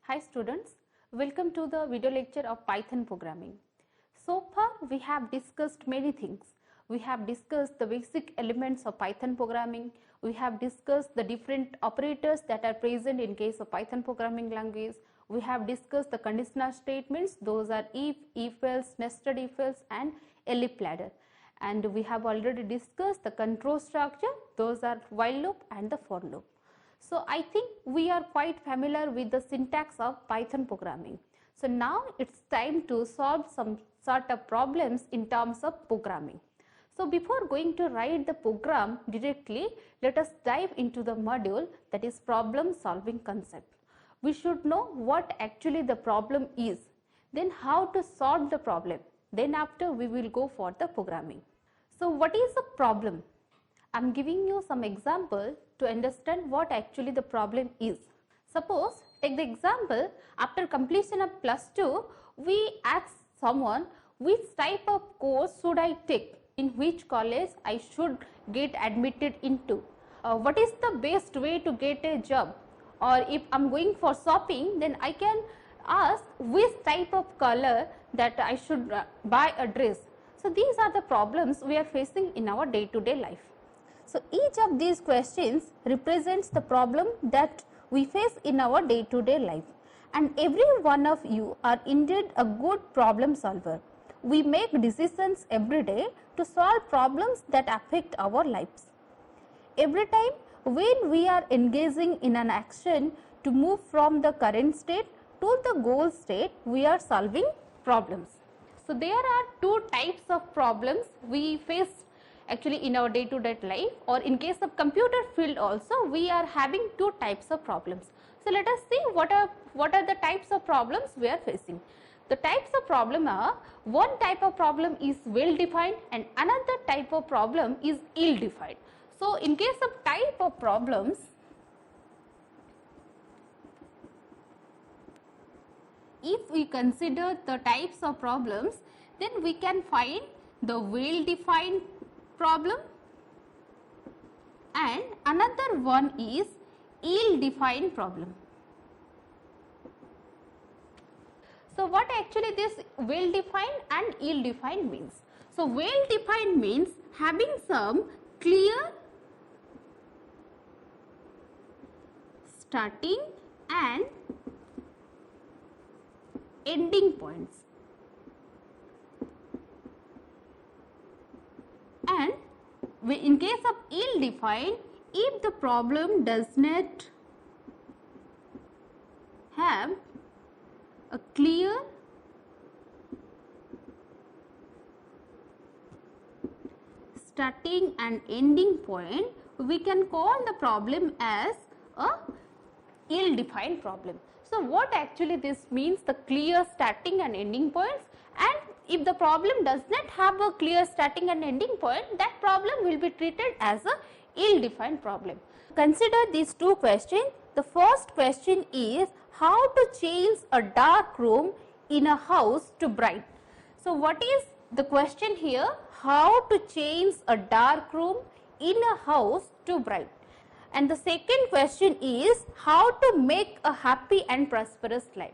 Hi students, welcome to the video lecture of Python programming. So far we have discussed many things. We have discussed the basic elements of Python programming. We have discussed the different operators that are present in case of Python programming language. We have discussed the conditional statements, those are if else, nested if else and ellipse ladder. And we have already discussed the control structure, those are while loop and the for loop. So I think we are quite familiar with the syntax of Python programming. So now it's time to solve some sort of problems in terms of programming. So before going to write the program directly, let us dive into the module, that is problem solving concept. We should know what actually the problem is, then how to solve the problem, then after we will go for the programming. So what is a problem? I am giving you some example to understand what actually the problem is. Suppose, take the example, after completion of +2, we ask someone which type of course should I take, in which college I should get admitted into, what is the best way to get a job, or if I am going for shopping, then I can ask which type of color that I should buy a dress. So these are the problems we are facing in our day-to-day life. So each of these questions represents the problem that we face in our day-to-day life, and every one of you are indeed a good problem solver. We make decisions every day to solve problems that affect our lives. Every time when we are engaging in an action to move from the current state to the goal state, we are solving problems. So there are two types of problems we face actually in our day-to-day life, or in case of computer field also we are having two types of problems. So let us see what are the types of problems we are facing. The types of problem are, one type of problem is well defined and another type of problem is ill defined. So in case of type of problems, if we consider the types of problems, then we can find the well defined problem and another one is ill defined problem. So what actually this well defined and ill defined means? So well defined means having some clear starting and ending points, and in case of ill defined, if the problem does not have a clear starting and ending point, we can call the problem as a ill defined problem. So what actually this means, the clear starting and ending points, and if the problem does not have a clear starting and ending point, that problem will be treated as a ill defined problem. Consider these two questions. The first question is how to change a dark room in a house to bright. So what is the question here? How to change a dark room in a house to bright. And the second question is how to make a happy and prosperous life.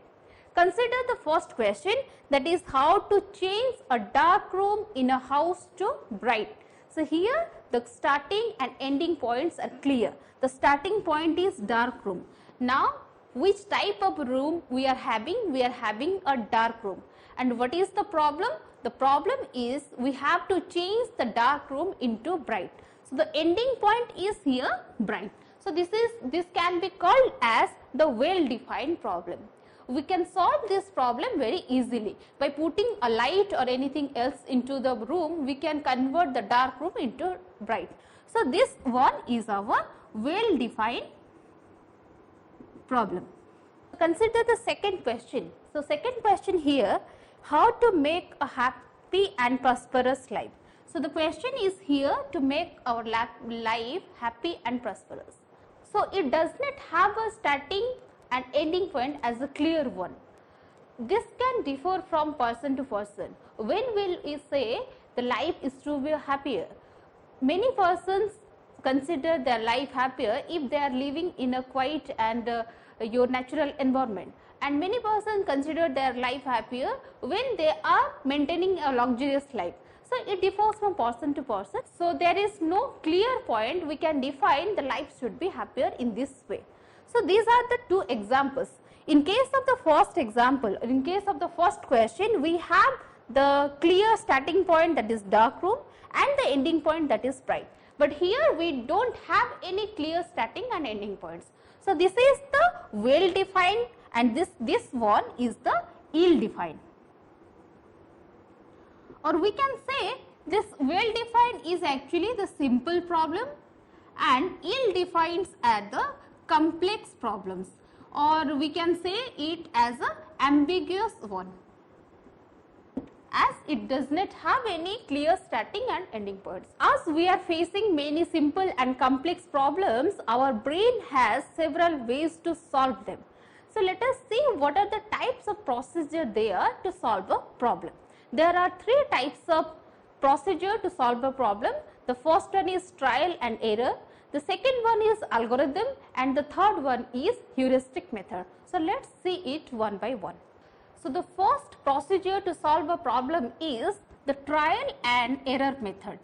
Consider the first question, that is how to change a dark room in a house to bright. So here the starting and ending points are clear. The starting point is dark room. Now which type of room we are having? We are having a dark room. And what is the problem? The problem is we have to change the dark room into bright. So the ending point is here bright. So this can be called as the well defined problem. We can solve this problem very easily by putting a light or anything else into the room. We can convert the dark room into bright. So this one is our well defined problem. Consider the second question. So second question here, how to make a happy and prosperous life. So the question is here to make our life happy and prosperous. So it does not have a starting and ending point as a clear one. This can differ from person to person. When will we say the life is to be happier? Many persons consider their life happier if they are living in a quiet and your natural environment, and many persons consider their life happier when they are maintaining a luxurious life. So, it differs from person to person. So, there is no clear point we can define the life should be happier in this way. So, these are the two examples. In case of the first example, in case of the first question, we have the clear starting point, that is dark room, and the ending point, that is bright. But here we do not have any clear starting and ending points. So, this is the well defined, and this one is the ill defined. Or we can say this well defined is actually the simple problem and ill defined are the complex problems, or we can say it as a ambiguous one, as it does not have any clear starting and ending points. As we are facing many simple and complex problems, our brain has several ways to solve them. So, let us see what are the types of procedure there to solve a problem. There are three types of procedure to solve a problem. The first one is trial and error, the second one is algorithm, and the third one is heuristic method. So, let us see it one by one. So, the first procedure to solve a problem is the trial and error method.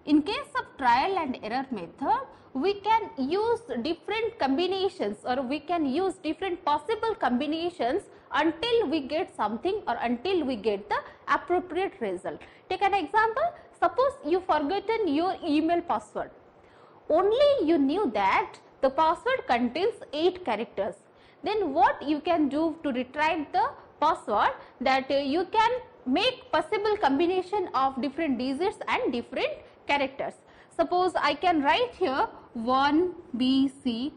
In case of trial and error method, we can use different combinations, or we can use different possible combinations until we get something, or until we get the appropriate result. Take an example. Suppose you forgotten your email password. Only you knew that the password contains 8 characters. Then what you can do to retrieve the password, that you can make possible combination of different digits and different characters. Suppose I can write here 1, B, C,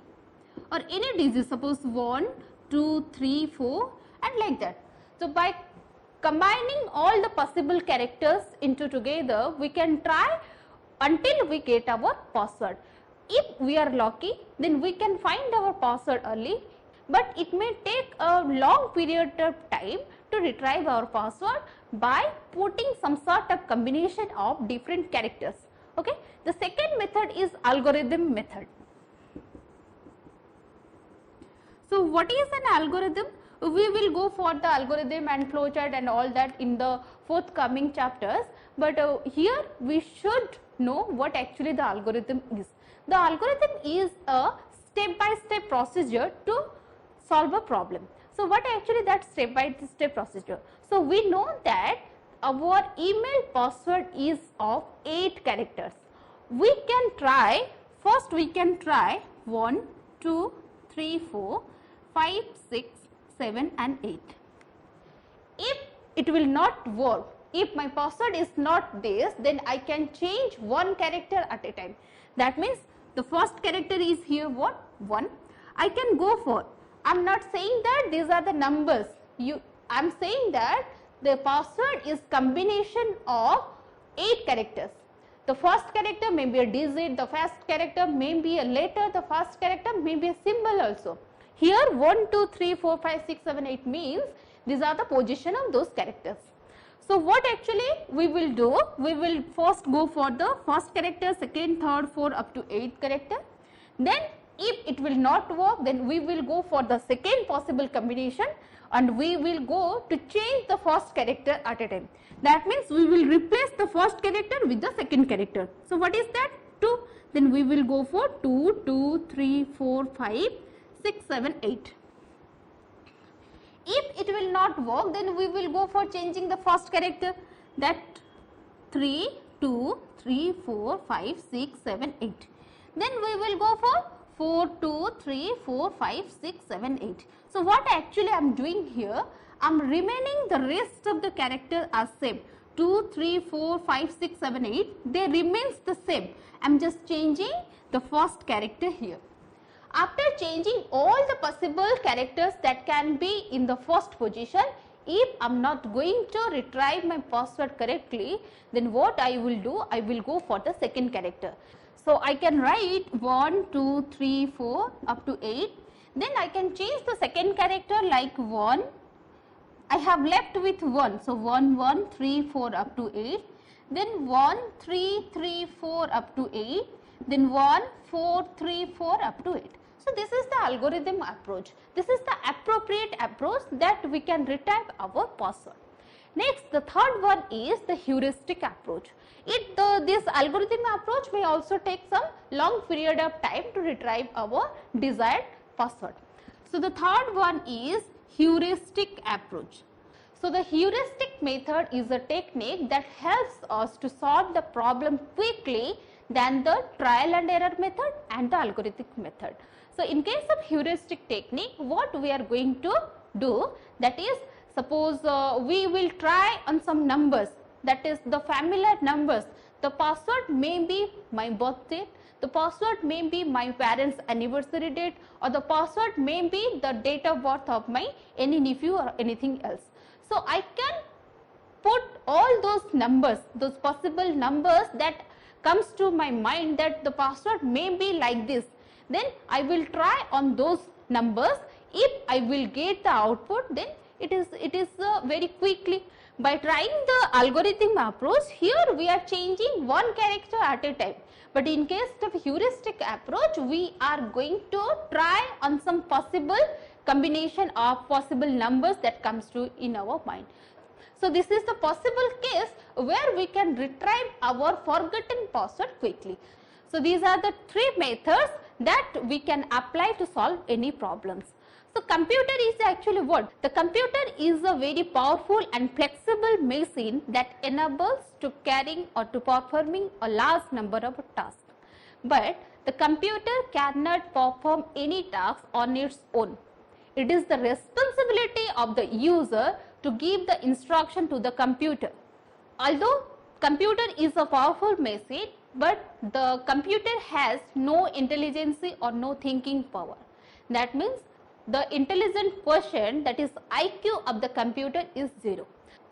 or any digit, suppose 1, 2, 3, 4 and like that. So, by combining all the possible characters into together, we can try until we get our password. If we are lucky, then we can find our password early, but it may take a long period of time to retrieve our password by putting some sort of combination of different characters. Okay. The second method is algorithm method. So, what is an algorithm? We will go for the algorithm and flowchart and all that in the forthcoming chapters, but here we should know what actually the algorithm is. The algorithm is a step-by-step procedure to solve a problem. So, what actually that step-by-step procedure? So, we know that our email password is of 8 characters. We can try, first we can try 1, 2, 3, 4, 5, 6, 7 and 8. If it will not work, if my password is not this, then I can change one character at a time. That means the first character is here what? 1. I can go for, I am not saying that these are the numbers, I am saying that the password is combination of 8 characters. The first character may be a digit, the first character may be a letter, the first character may be a symbol also. Here 1, 2, 3, 4, 5, 6, 7, 8 means these are the position of those characters. So, what actually we will do? We will first go for the first character, second, third, fourth up to 8th character. Then if it will not work, then we will go for the second possible combination and we will go to change the first character at a time. That means we will replace the first character with the second character. So, what is that? 2. Then we will go for 2, 2, 3, 4, 5, 6, 7, 8. If it will not work, then we will go for changing the first character, that 3, 2, 3, 4, 5, 6, 7, 8. Then we will go for 4, 2, 3, 4, 5, 6, 7, 8. So, what actually I am doing here? I am remaining the rest of the character as same. 2, 3, 4, 5, 6, 7, 8, they remains the same. I am just changing the first character here. After changing all the possible characters that can be in the first position, if I am not going to retrieve my password correctly, then what I will do? I will go for the second character. So, I can write 1, 2, 3, 4 up to 8. Then I can change the second character like 1. I have left with 1. So, 1, 1, 3, 4 up to 8. Then 1, 3, 3, 4 up to 8. Then 1, 4, 3, 4 up to 8. So this is the algorithm approach. This is the appropriate approach that we can retrieve our password. Next, the third one is the heuristic approach. This algorithm approach may also take some long period of time to retrieve our desired password. So the third one is heuristic approach. So the heuristic method is a technique that helps us to solve the problem quickly than the trial and error method and the algorithmic method. So in case of heuristic technique, what we are going to do, that is, suppose we will try on some numbers, that is the familiar numbers. The password may be my birth date, the password may be my parents' anniversary date, or the password may be the date of birth of my any nephew or anything else. So I can put all those numbers, those possible numbers that comes to my mind that the password may be like this. Then I will try on those numbers. If I will get the output, then it is very quickly. By trying the algorithm approach, here we are changing one character at a time. But in case of heuristic approach, we are going to try on some possible combination of possible numbers that comes to in our mind. So this is the possible case where we can retrieve our forgotten password quickly. So these are the three methods that we can apply to solve any problems. So computer is actually what? The computer is a very powerful and flexible machine that enables to carrying or to performing a large number of tasks. But the computer cannot perform any task on its own. It is the responsibility of the user to give the instruction to the computer. Although computer is a powerful machine, but the computer has no intelligence or no thinking power. That means the intelligent quotient, that is IQ of the computer, is 0.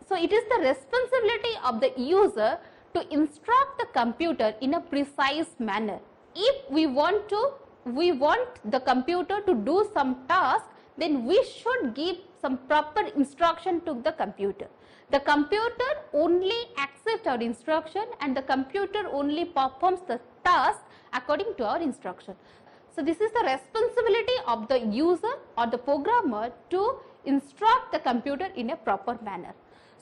So it is the responsibility of the user to instruct the computer in a precise manner. If we want the computer to do some task, then we should give some proper instruction to the computer. The computer only accepts our instruction and the computer only performs the task according to our instruction. So this is the responsibility of the user or the programmer to instruct the computer in a proper manner.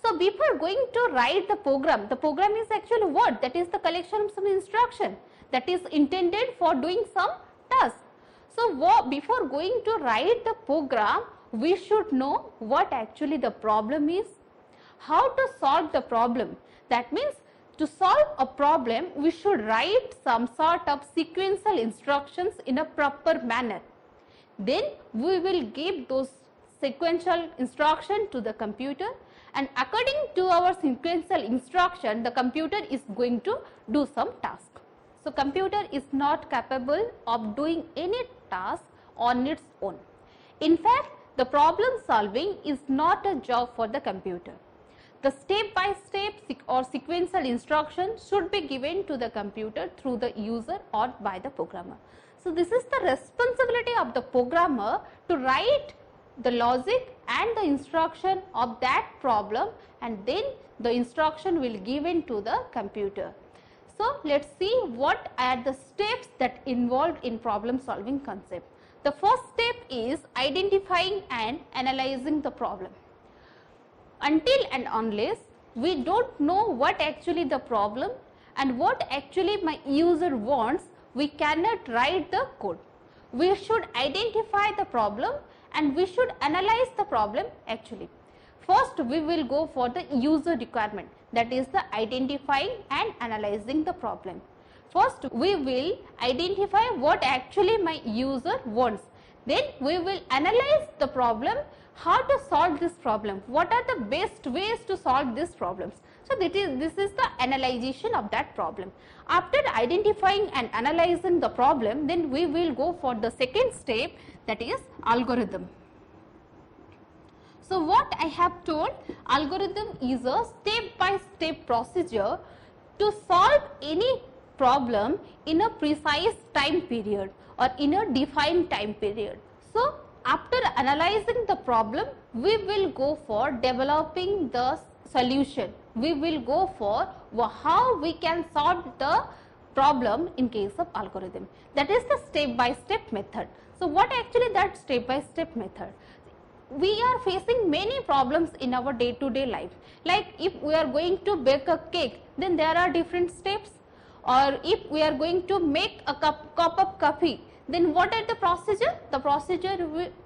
So before going to write the program is actually what? That is the collection of some instruction that is intended for doing some task. So before going to write the program, we should know what actually the problem is, how to solve the problem. That means to solve a problem, we should write some sort of sequential instructions in a proper manner. Then we will give those sequential instruction to the computer, and according to our sequential instruction, the computer is going to do some task. So computer is not capable of doing any task on its own. In fact, the problem solving is not a job for the computer. The step-by-step or sequential instruction should be given to the computer through the user or by the programmer. So this is the responsibility of the programmer to write the logic and the instruction of that problem, and then the instruction will given to the computer. So let's see what are the steps that involved in problem solving concept. The first step is identifying and analyzing the problem. Until and unless we don't know what actually the problem and what actually my user wants, we cannot write the code. We should identify the problem and we should analyze the problem actually. First, we will go for the user requirement, that is the identifying and analyzing the problem. First, we will identify what actually my user wants. Then we will analyze the problem, how to solve this problem, what are the best ways to solve these problems. So this is the analyzation of that problem. After identifying and analyzing the problem, then we will go for the second step, that is algorithm. So what I have told, algorithm is a step-by-step procedure to solve any problem in a precise time period or in a defined time period. So after analyzing the problem, we will go for developing the solution. We will go for how we can solve the problem in case of algorithm. That is the step-by-step method. So, what actually that step-by-step method? We are facing many problems in our day-to-day life. Like if we are going to bake a cake, then there are different steps. Or if we are going to make a cup of coffee, then what are the procedure? The procedure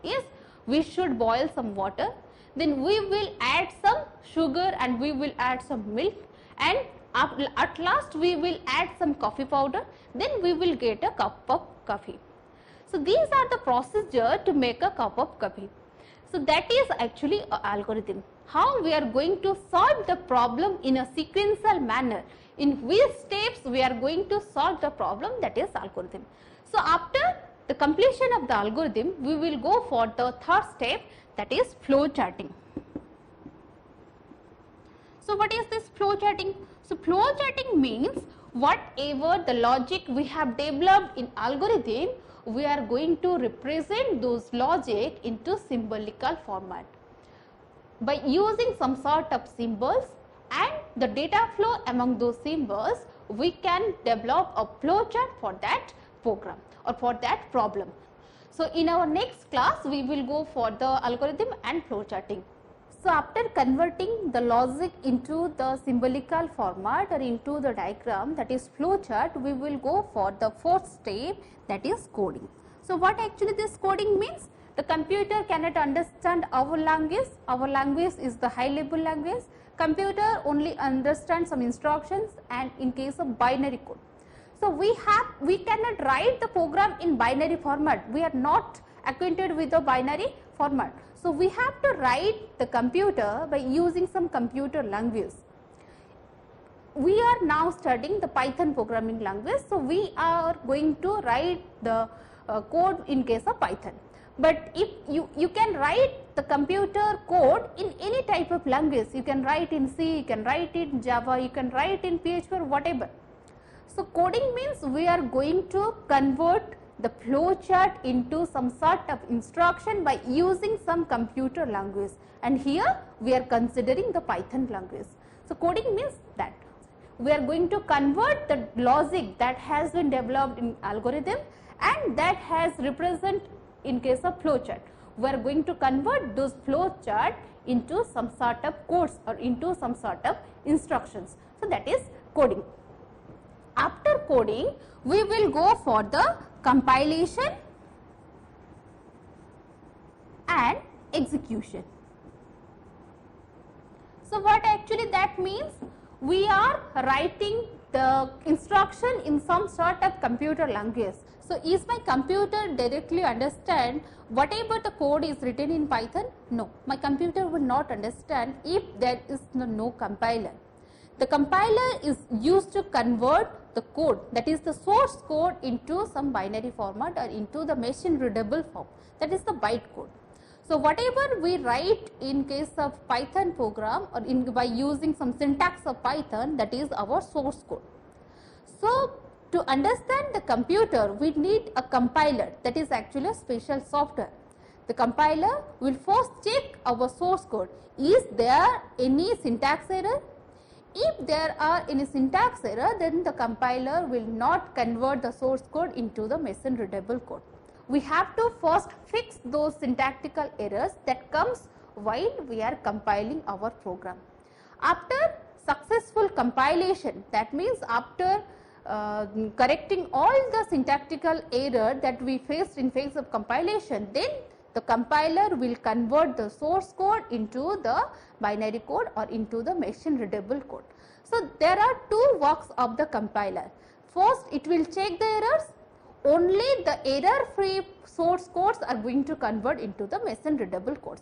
is we should boil some water, then we will add some sugar and we will add some milk, and at last we will add some coffee powder, then we will get a cup of coffee. So, these are the procedure to make a cup of coffee. So, that is actually an algorithm. How we are going to solve the problem in a sequential manner, in which steps we are going to solve the problem, that is algorithm. So, after the completion of the algorithm, we will go for the third step, that is flow charting. So, what is this flow charting? So, flow charting means whatever the logic we have developed in algorithm, we are going to represent those logic into symbolical format. By using some sort of symbols and the data flow among those symbols, we can develop a flow chart for that program or for that problem. So, in our next class, we will go for the algorithm and flow charting. So, after converting the logic into the symbolical format or into the diagram, that is flow chart, we will go for the fourth step, that is coding. So, what actually this coding means? The computer cannot understand our language is the high level language, computer only understands some instructions and in case of binary code. So, we cannot write the program in binary format, we are not acquainted with the binary format. So, we have to write the computer by using some computer language. We are now studying the Python programming language. So, we are going to write the code in case of Python. But if you can write the computer code in any type of language, you can write in C, you can write in Java, you can write in PHP or whatever. So, coding means we are going to convert the flow chart into some sort of instruction by using some computer language, and here we are considering the Python language. So, coding means that we are going to convert the logic that has been developed in algorithm and that has represent in case of flow chart. We are going to convert those flow chart into some sort of codes or into some sort of instructions. So, that is coding. After coding, we will go for the compilation and execution. So, what actually that means? We are writing the instruction in some sort of computer language. So, is my computer directly understand whatever the code is written in Python? No, my computer will not understand if there is no compiler. The compiler is used to convert the code, that is the source code, into some binary format or into the machine readable form, that is the byte code. So, whatever we write in case of Python program or by using some syntax of Python, that is our source code. So, to understand the computer, we need a compiler, that is actually a special software. The compiler will first check our source code. Is there any syntax error? If there are any syntax error, then the compiler will not convert the source code into the machine readable code. We have to first fix those syntactical errors that comes while we are compiling our program. After successful compilation, that means after correcting all the syntactical error that we faced in phase of compilation, then the compiler will convert the source code into the binary code or into the machine readable code. So, there are two works of the compiler. First, it will check the errors. Only the error free source codes are going to convert into the machine readable codes.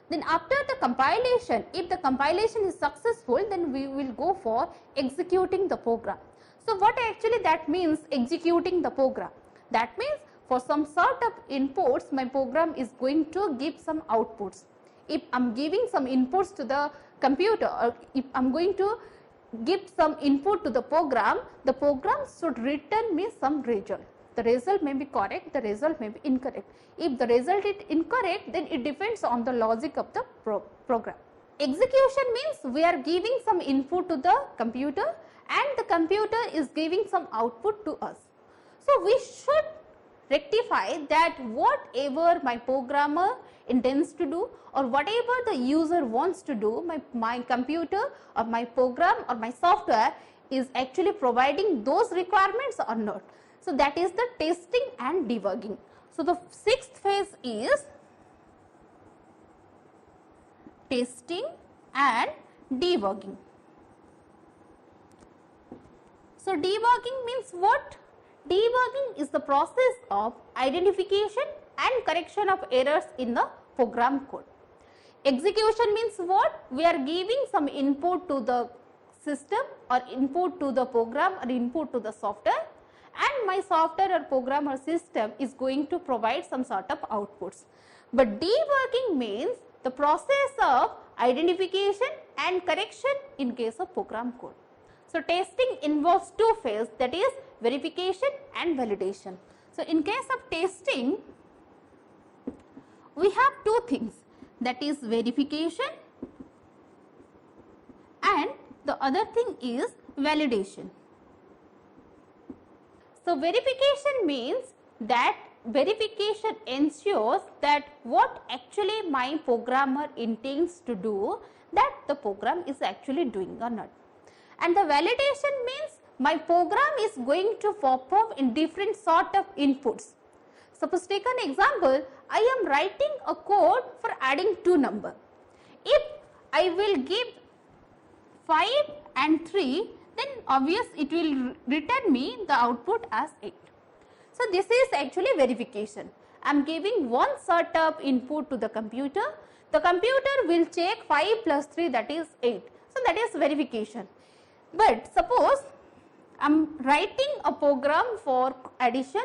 Then after the compilation, if the compilation is successful, then we will go for executing the program. So, what actually that means, executing the program? That means for some sort of inputs, my program is going to give some outputs. If I am giving some inputs to the computer, or if I am going to give some input to the program should return me some result. The result may be correct, the result may be incorrect. If the result is incorrect, then it depends on the logic of the program. Execution means we are giving some input to the computer and the computer is giving some output to us. So, we should rectify that whatever my programmer intends to do or whatever the user wants to do, my computer or my program or my software is actually providing those requirements or not. So, that is the testing and debugging. So, the sixth phase is testing and debugging. So, debugging means what? Debugging is the process of identification and correction of errors in the program code. Execution means what? We are giving some input to the system or input to the program or input to the software, and my software or program or system is going to provide some sort of outputs. But debugging means the process of identification and correction in case of program code. So, testing involves two phases, that is verification and validation. So, in case of testing, we have two things, that is verification and the other thing is validation. So, verification means that verification ensures that what actually my programmer intends to do, that the program is actually doing or not. And the validation means my program is going to perform in different sort of inputs. Suppose take an example, I am writing a code for adding two numbers. If I will give 5 and 3, then obvious it will return me the output as 8. So, this is actually verification. I am giving one sort of input to the computer will check 5 plus 3, that is 8. So, that is verification. But suppose I am writing a program for addition,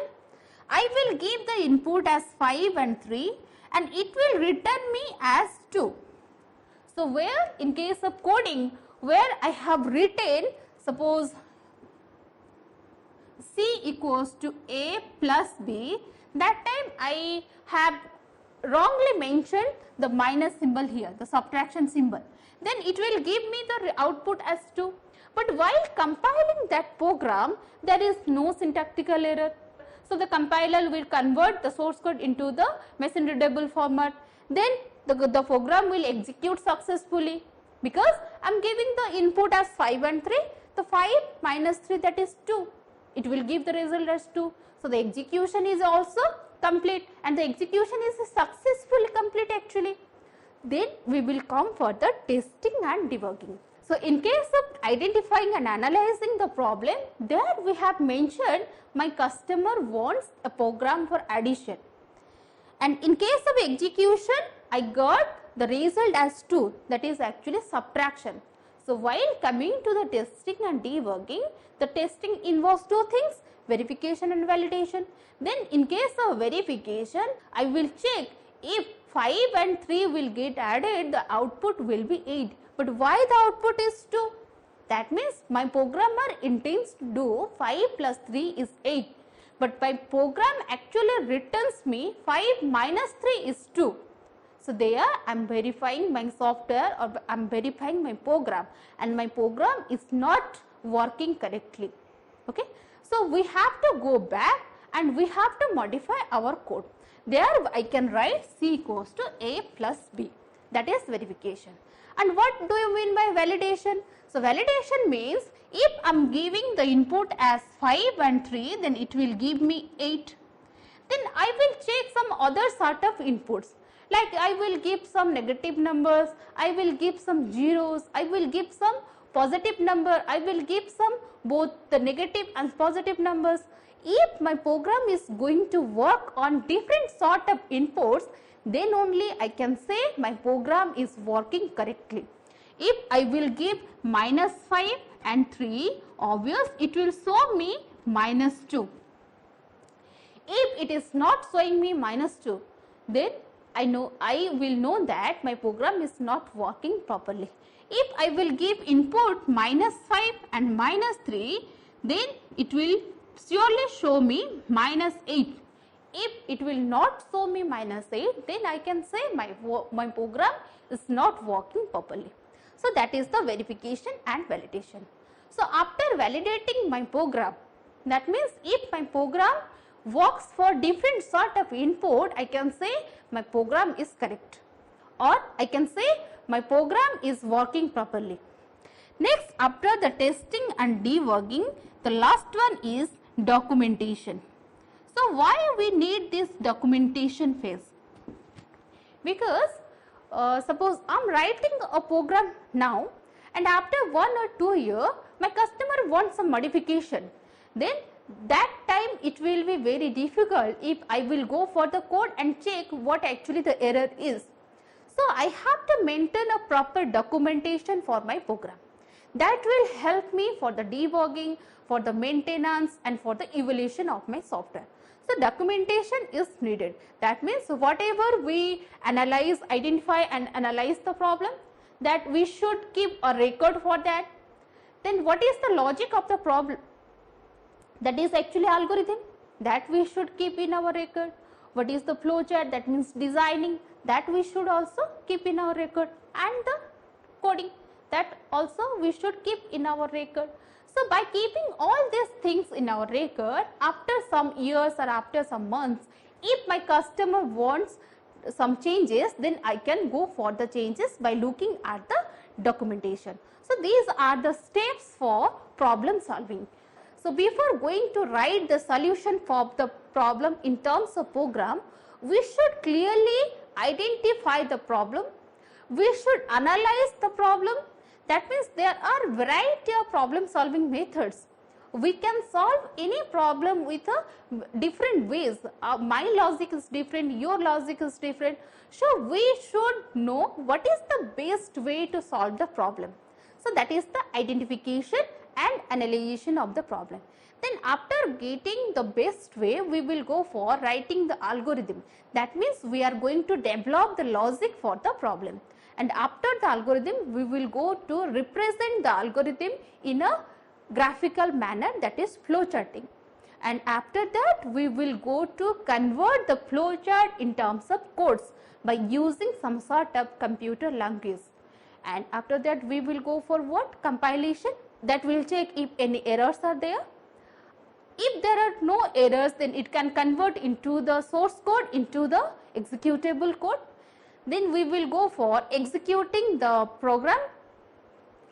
I will give the input as 5 and 3 and it will return me as 2. So, where in case of coding, where I have written suppose C equals to A plus B, that time I have wrongly mentioned the minus symbol here, the subtraction symbol, then it will give me the output as 2. But while compiling that program, there is no syntactical error. So, the compiler will convert the source code into the machine readable format. Then the program will execute successfully because I am giving the input as 5 and 3. The 5 minus 3, that is 2. It will give the result as 2. So, the execution is also complete and the execution is successfully complete actually. Then we will come for the testing and debugging. So, in case of identifying and analyzing the problem, there we have mentioned my customer wants a program for addition, and in case of execution I got the result as 2, that is actually subtraction. So, while coming to the testing and debugging, the testing involves two things, verification and validation. Then in case of verification, I will check if 5 and 3 will get added, the output will be 8. But why the output is 2? That means my programmer intends to do 5 plus 3 is 8. But my program actually returns me 5 minus 3 is 2. So, there I am verifying my software or I am verifying my program and my program is not working correctly. Okay. So, we have to go back and we have to modify our code. There I can write C equals to A plus B, that is verification. And what do you mean by validation? So, validation means if I am giving the input as 5 and 3, then it will give me 8. Then I will check some other sort of inputs, like I will give some negative numbers, I will give some zeros, I will give some positive number, I will give some both the negative and positive numbers. If my program is going to work on different sort of inputs, then only I can say my program is working correctly. If I will give minus 5 and 3, obvious it will show me minus 2. If it is not showing me minus 2, then I will know that my program is not working properly. If I will give input minus 5 and minus 3, then it will surely show me minus 8. If it will not show me minus 8, then I can say my program is not working properly. So, that is the verification and validation. So after validating my program, that means if my program works for different sort of input, I can say my program is correct, or I can say my program is working properly. Next, after the testing and debugging, the last one is documentation. So why we need this documentation phase? Because suppose I am writing a program now, and after 1 or 2 years my customer wants some modification, then that time it will be very difficult if I will go for the code and check what actually the error is. So I have to maintain a proper documentation for my program. That will help me for the debugging, for the maintenance, and for the evaluation of my software. So documentation is needed. That means whatever we analyze, identify and analyze the problem, that we should keep a record for that. Then what is the logic of the problem? That is actually algorithm, that we should keep in our record. What is the flowchart? That means designing, that we should also keep in our record, and the coding, that also we should keep in our record. So by keeping all these things in our record, after some years or after some months, if my customer wants some changes, then I can go for the changes by looking at the documentation. So these are the steps for problem solving. So before going to write the solution for the problem in terms of program, we should clearly identify the problem, we should analyze the problem. That means there are variety of problem solving methods. We can solve any problem with a different ways. My logic is different, your logic is different. So we should know what is the best way to solve the problem. So that is the identification and analysis of the problem. Then after getting the best way, we will go for writing the algorithm. That means we are going to develop the logic for the problem. And after the algorithm, we will go to represent the algorithm in a graphical manner, that is flowcharting. And after that, we will go to convert the flowchart in terms of codes by using some sort of computer language. And after that, we will go for what? Compilation. That will check if any errors are there. If there are no errors, then it can convert into the source code into the executable code. Then we will go for executing the program,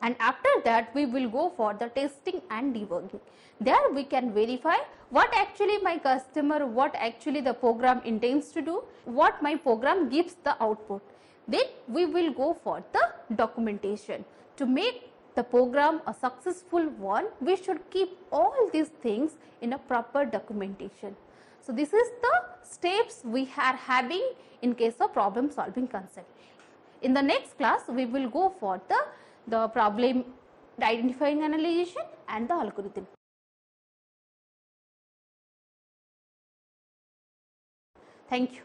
and after that we will go for the testing and debugging. There we can verify what actually my customer, what actually the program intends to do, what my program gives the output. Then we will go for the documentation. To make the program a successful one, we should keep all these things in a proper documentation. So this is the steps we are having in case of problem solving concept. In the next class, we will go for the problem identifying analysis and the algorithm. Thank you.